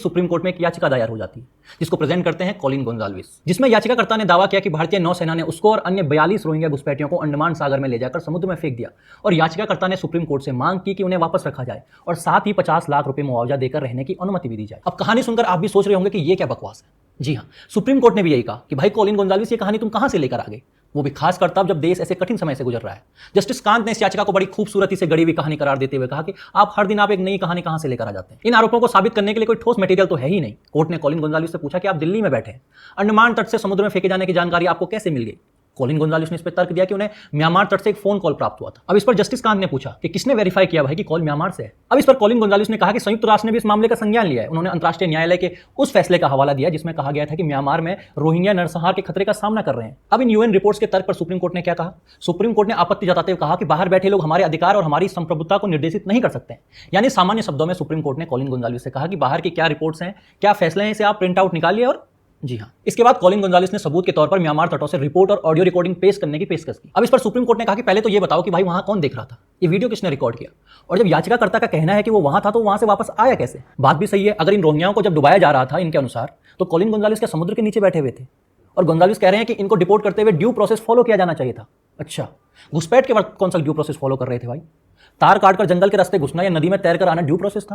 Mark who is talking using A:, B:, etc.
A: Supreme court में एक याचिका दायर हो जाती है जिसको प्रेजेंट करते हैं कॉलिन गोंजाल्विस, जिसमें याचिकाकर्ता ने दावा किया कि भारतीय नौसेना ने उसको और अन्य 42 रोहिंग्या घुसपैठियों को अंडमान सागर में ले जाकर समुद्र में फेंक दिया और याचिकाकर्ता ने सुप्रीम कोर्ट से मांग की कि उन्हें वापस रखा जाए और साथ ही 50 लाख रुपए मुआवजा देकर रहने की अनुमति भी दी जाए। अब कहानी सुनकर आप भी सोच रहे होंगे कि ये क्या बकवास है। जी हाँ, सुप्रीम कोर्ट ने भी यही कहा कि भाई कॉलिन गोंजाल्विस, ये कहानी तुम कहां से लेकर आ गए, वो भी खास कर तब जब देश ऐसे कठिन समय से गुजर रहा है। जस्टिस कांत ने इस याचिका को बड़ी खूबसूरती से गढ़ी हुई कहानी करार देते हुए कहा कि आप हर दिन एक नई कहानी कहां से लेकर आ जाते हैं। इन आरोपों को साबित करने के लिए कोई ठोस मटेरियल तो है ही नहीं। कोर्ट ने कॉलिन गोंजाल्विस से पूछा कि आप दिल्ली में बैठे हैं, अंडमान तट से समुद्र में फेंके जाने की जानकारी आपको कैसे मिल गई। कॉलिन गोंजाल्विस ने इस पर तर्क दिया कि उन्हें म्यांमार तट से एक फोन कॉल प्राप्त हुआ था। अब इस पर जस्टिस कांत ने पूछा कि किसने वेरीफाई किया भाई कि कॉल म्यांमार से है। अब इस पर कॉलिन गोंजाल्विस ने कहा कि संयुक्त राष्ट्र ने भी इस मामले का संज्ञान लिया है। उन्होंने अंतर्राष्ट्रीय न्यायालय के उस फैसले का हवाला दिया जिसमें कहा गया था कि म्यांमार में रोहिंग्या नरसंहार के खतरे का सामना कर रहे हैं। अब इन यूएन रिपोर्ट्स के तर्क पर सुप्रीम कोर्ट ने क्या कहा। सुप्रीम कोर्ट ने आपत्ति जताते हुए कहा कि बाहर बैठे लोग हमारे अधिकार और हमारी संप्रभुता को निर्देशित नहीं कर सकते। यानी सामान्य शब्दों में सुप्रीम कोर्ट ने कॉलिन गोंजाल्विस से कहा कि बाहर की क्या रिपोर्ट्स हैं, क्या फैसले हैं, इसे आप प्रिंट आउट निकालिए। और जी हाँ, इसके बाद कॉलिन गोंजाल्विस ने सबूत के तौर पर म्यांमार तटों से रिपोर्ट और ऑडियो रिकॉर्डिंग पेश करने की पेशकश की। अब इस पर सुप्रीम कोर्ट ने कहा कि पहले तो ये बताओ कि भाई वहां कौन देख रहा था, ये वीडियो किसने रिकॉर्ड किया, और जब याचिकाकर्ता का कहना है कि वो वहां था तो वहां से वापस आया कैसे। बात भी सही है, अगर इन रोहिंग्याओं को जब डुबाया जा रहा था इनके अनुसार, तो कॉलिन गोंजाल्विस के समुद्र के नीचे बैठे हुए थे और गोंजाल्विस कह रहे हैं कि इनको डिपोर्ट करते हुए ड्यू प्रोसेस फॉलो किया जाना चाहिए था। अच्छा, घुसपैठ के वक्त कौन सा ड्यू प्रोसेस फॉलो कर रहे थे भाई? तार काटकर जंगल के रास्ते घुसना या नदी में तैरकर आना ड्यू प्रोसेस था?